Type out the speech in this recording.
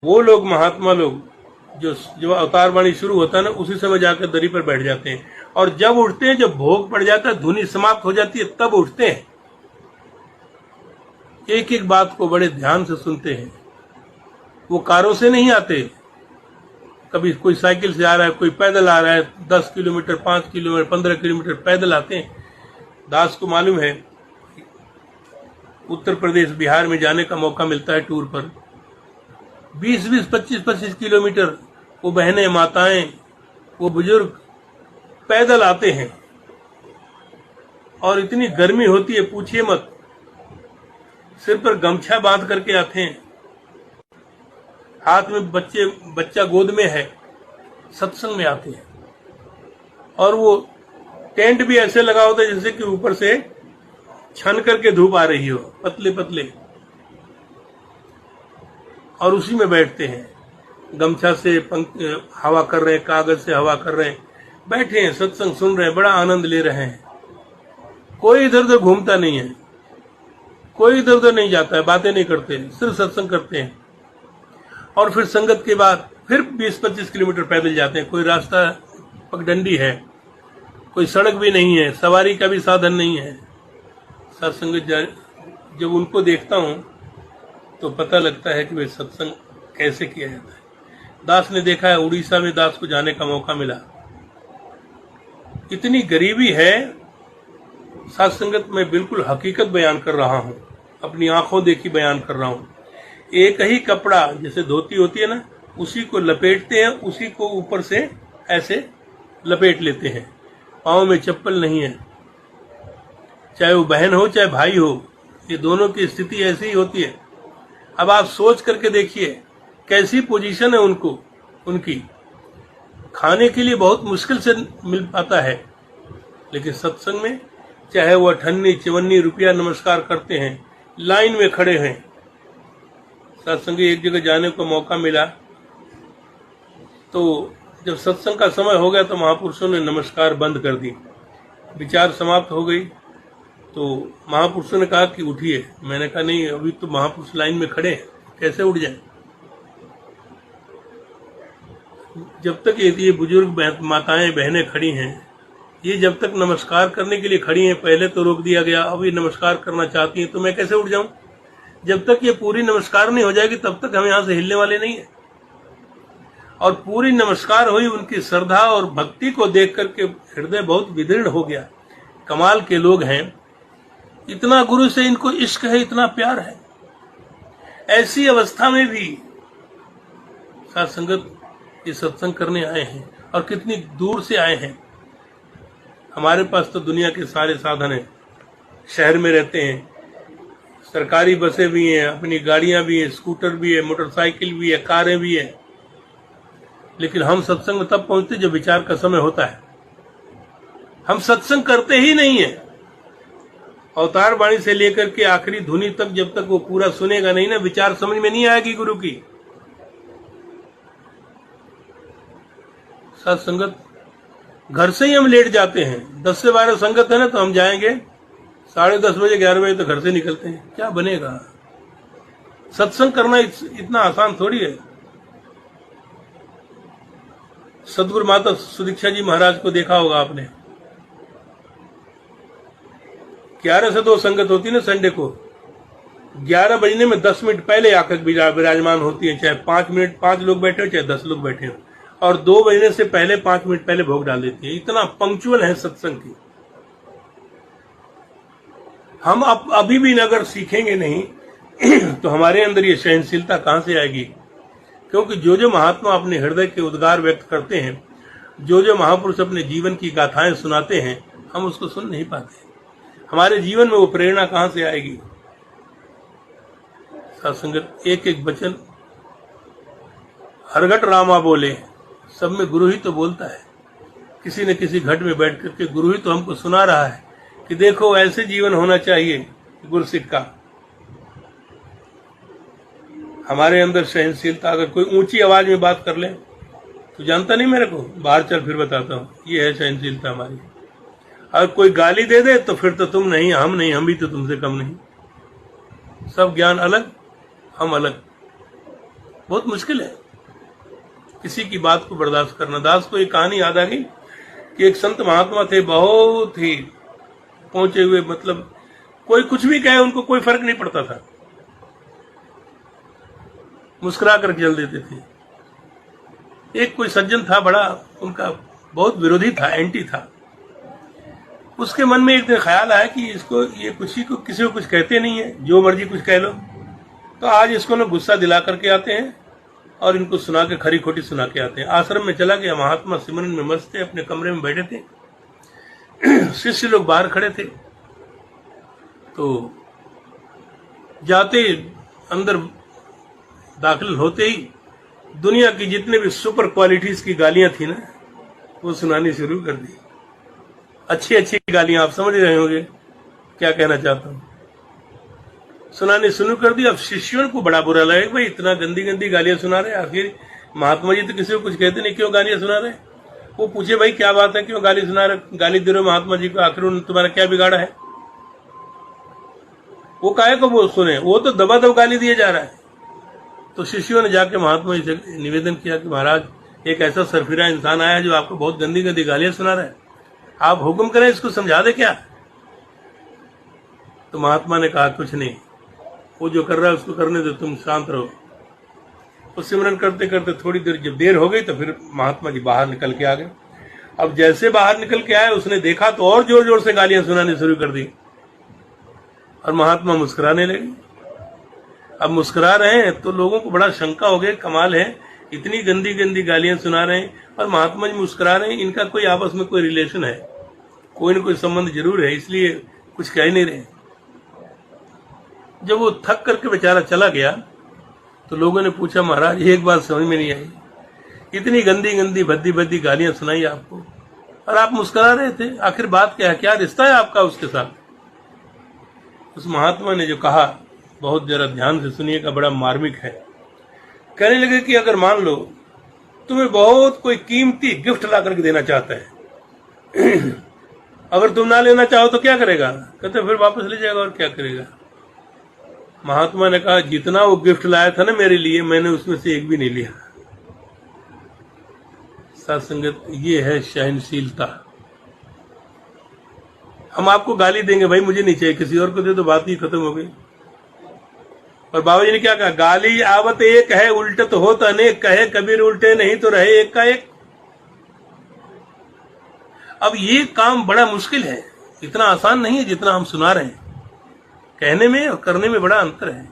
वो लोग महात्मा लोग जो जो अवतार वाणी शुरू होता है ना, उसी समय जाकर दरी पर बैठ जाते हैं, और जब उठते हैं, जब भोग पड़ जाता है, धुनी समाप्त हो जाती है, तब उठते हैं। एक एक बात को बड़े ध्यान से सुनते हैं। वो कारों से नहीं आते, कभी कोई साइकिल से आ रहा है, कोई पैदल आ रहा है, 10 किलोमीटर, 5 किलोमीटर, 15 किलोमीटर पैदल आते हैं। दास को मालूम है, उत्तर प्रदेश बिहार में जाने का मौका मिलता है टूर पर, 20-20, 25-25 किलोमीटर वो बहनें, माताएं, वो बुजुर्ग पैदल आते हैं। और इतनी गर्मी होती है पूछिए मत, सिर पर गमछा बांध करके आते हैं, हाथ में बच्चा गोद में है, सत्संग में आते हैं। और वो टेंट भी ऐसे लगा होता है जैसे कि ऊपर से छन करके धूप आ रही हो, पतले पतले, और उसी में बैठते हैं। गमछा से हवा कर रहे हैं, कागज से हवा कर रहे हैं, बैठे हैं, सत्संग सुन रहे हैं, बड़ा आनंद ले रहे हैं। कोई इधर उधर घूमता नहीं है, कोई इधर उधर नहीं जाता है, बातें नहीं करते, सिर्फ सत्संग करते हैं। और फिर संगत के बाद फिर 20-25 किलोमीटर पैदल जाते हैं। कोई रास्ता पगडंडी है, कोई सड़क भी नहीं है, सवारी का भी साधन नहीं है। सत्संग जब उनको देखता हूं तो पता लगता है कि वे सत्संग कैसे किया जाता है। दास ने देखा है, उड़ीसा में दास को जाने का मौका मिला। इतनी गरीबी है, सत्संगत में बिल्कुल हकीकत बयान कर रहा हूं, अपनी आंखों देखी बयान कर रहा हूं। एक ही कपड़ा, जैसे धोती होती है ना, उसी को लपेटते हैं, उसी को ऊपर से ऐसे लपेट लेते हैं। पांव में चप्पल नहीं है, चाहे वो बहन हो चाहे भाई हो, ये दोनों की स्थिति ऐसी ही होती है। अब आप सोच करके देखिए कैसी पोजीशन है उनकी। खाने के लिए बहुत मुश्किल से मिल पाता है, लेकिन सत्संग में चाहे वो 58-54 रुपया नमस्कार करते हैं, लाइन में खड़े हैं। सत्संग एक जगह जाने को मौका मिला, तो जब सत्संग का समय हो गया तो महापुरुषों ने नमस्कार बंद कर दी। विचार समाप्त हो गई तो महापुरुषों ने कहा कि उठिए। मैंने कहा नहीं, अभी तो महापुरुष लाइन में खड़े हैं, कैसे उठ जाए। जब तक ये बुजुर्ग माताएं बहनें खड़ी हैं, ये जब तक नमस्कार करने के लिए खड़ी हैं, पहले तो रोक दिया गया, अब ये नमस्कार करना चाहती हैं, तो मैं कैसे उठ जाऊं। जब तक ये पूरी नमस्कार नहीं हो जाएगी तब तक हम यहां से हिलने वाले नहीं है। और पूरी नमस्कार हुई, उनकी श्रद्धा और भक्ति को देख करके हृदय बहुत विदीर्ण हो गया। कमाल के लोग हैं, इतना गुरु से इनको इश्क है, इतना प्यार है। ऐसी अवस्था में भी सत्संगत ये सत्संग करने आए हैं, और कितनी दूर से आए हैं। हमारे पास तो दुनिया के सारे साधन हैं, शहर में रहते हैं, सरकारी बसें भी हैं, अपनी गाड़ियां भी हैं, स्कूटर भी है, मोटरसाइकिल भी है, कारें भी है, लेकिन हम सत्संग में तब पहुंचते जब विचार का समय होता है। हम सत्संग करते ही नहीं है। अवतार वाणी से लेकर के आखिरी धुनी तक जब तक वो पूरा सुनेगा नहीं ना, विचार समझ में नहीं आएगी गुरु की। सत्संगत घर से ही हम लेट जाते हैं। 10 से 12 संगत है ना, तो हम जाएंगे 10:30 बजे, 11 बजे तो घर से निकलते हैं। क्या बनेगा। सत्संग करना इतना आसान थोड़ी है। सदगुरु माता सुदीक्षा जी महाराज को देखा होगा आपने, 11 से 2 संगत होती है ना संडे को, 11 बजने में 10 मिनट पहले आकर विराजमान होती है, चाहे 5 लोग बैठे हो चाहे 10 लोग बैठे हो, और 2 बजने से पहले 5 मिनट पहले भोग डाल देती है। इतना पंक्चुअल है सत्संग की। हम अभी भी अगर सीखेंगे नहीं तो हमारे अंदर ये सहनशीलता कहां से आएगी। क्योंकि जो महात्मा अपने हृदय के उद्गार व्यक्त करते हैं, जो महापुरुष अपने जीवन की गाथाएं सुनाते हैं, हम उसको सुन नहीं पाते। हमारे जीवन में वो प्रेरणा कहां से आएगी। सत्संगत एक एक वचन हरघट रामा बोले, सब में गुरु ही तो बोलता है। किसी न किसी घट में बैठ करके गुरु ही तो हमको सुना रहा है कि देखो ऐसे जीवन होना चाहिए गुरसिक का। हमारे अंदर सहनशीलता, अगर कोई ऊंची आवाज में बात कर ले तो जानता नहीं मेरे को, बाहर चल फिर बताता हूँ, ये है सहनशीलता हमारी। अगर कोई गाली दे दे तो फिर तो तुम नहीं, हम भी तो तुमसे कम नहीं। सब ज्ञान अलग, हम अलग। बहुत मुश्किल है किसी की बात को बर्दाश्त करना। दास को एक कहानी याद आ गई कि एक संत महात्मा थे, बहुत ही पहुंचे हुए, मतलब कोई कुछ भी कहे उनको कोई फर्क नहीं पड़ता था, मुस्कुरा कर चल देते थे। एक कोई सज्जन था, बड़ा उनका बहुत विरोधी था, एंटी था। उसके मन में एक दिन ख्याल आया कि इसको ये किसी को कुछ कहते नहीं है, जो मर्जी कुछ कह लो, तो आज इसको ना गुस्सा दिला करके आते हैं और इनको सुना के, खरी खोटी सुना के आते हैं। आश्रम में चला गया। महात्मा सिमरन में मस्त थे, अपने कमरे में बैठे थे। शिष्य लोग बाहर खड़े थे। तो जाते अंदर दाखिल होते ही दुनिया की जितने भी सुपर क्वालिटीज की गालियां थी ना, वो सुनानी शुरू कर दी। अच्छी अच्छी गालियां, आप समझ रहे होंगे क्या कहना चाहता हूं। सुनाने शुरू कर दी। अब शिष्यों को बड़ा बुरा लगे, भाई इतना गंदी गंदी गालियां सुना रहे। आखिर महात्मा जी तो किसी को कुछ कहते नहीं, क्यों गालियां सुना रहे। वो पूछे, भाई क्या बात है, क्यों गाली सुना रहे, गाली दे रहे महात्मा जी को, आखिर उन्होंने तुम्हारा क्या बिगाड़ा है। वो काहे को वो सुने, वो तो दबा दब गाली दिए जा रहा है। तो शिष्यों ने जाके महात्मा जी से निवेदन किया कि महाराज, एक ऐसा सरफिरा इंसान आया है जो आपको बहुत गंदी गंदी गालियां सुना रहा है, आप हुक्म करें, इसको समझा दे क्या। तो महात्मा ने कहा, कुछ नहीं, वो जो कर रहा है उसको करने दो, तुम शांत रहो। तो सिमरन करते करते थोड़ी देर जब देर हो गई तो फिर महात्मा जी बाहर निकल के आ गए। अब जैसे बाहर निकल के आए, उसने देखा तो और जोर जोर से गालियां सुनानी शुरू कर दी और महात्मा मुस्कुराने लगे। अब मुस्कुरा रहे हैं तो लोगों को बड़ा शंका हो गया, कमाल है, इतनी गंदी गंदी गालियां सुना रहे हैं और महात्मा जी मुस्कुरा रहे हैं, इनका कोई आपस में कोई रिलेशन है, कोई न कोई संबंध जरूर है, इसलिए कुछ कह ही नहीं रहे। जब वो थक करके बेचारा चला गया तो लोगों ने पूछा, महाराज एक बात समझ में नहीं आई, इतनी गंदी गंदी भद्दी भद्दी गालियां सुनाई आपको और आप मुस्कुरा रहे थे, आखिर बात क्या है, क्या रिश्ता है आपका उसके साथ। उस महात्मा ने जो कहा, बहुत जरा ध्यान से सुनिएगा, बड़ा मार्मिक है। कहने लगे कि अगर मान लो तुम्हें बहुत कोई कीमती गिफ्ट ला करके देना चाहता है, अगर तुम ना लेना चाहो तो क्या करेगा। कहते फिर वापस ले जाएगा और क्या करेगा। महात्मा ने कहा, जितना वो गिफ्ट लाया था ना मेरे लिए, मैंने उसमें से एक भी नहीं लिया। साथ संगत, ये है सहनशीलता। हम आपको गाली देंगे, भाई मुझे नहीं चाहिए, किसी और को दे, तो बात ही खत्म हो गई। और बाबा जी ने क्या कहा, गाली आवत एक है, उल्टत होत अनेक, कहे कबीर उल्टे नहीं तो रहे एक का एक। अब ये काम बड़ा मुश्किल है, इतना आसान नहीं है जितना हम सुना रहे हैं। कहने में और करने में बड़ा अंतर है।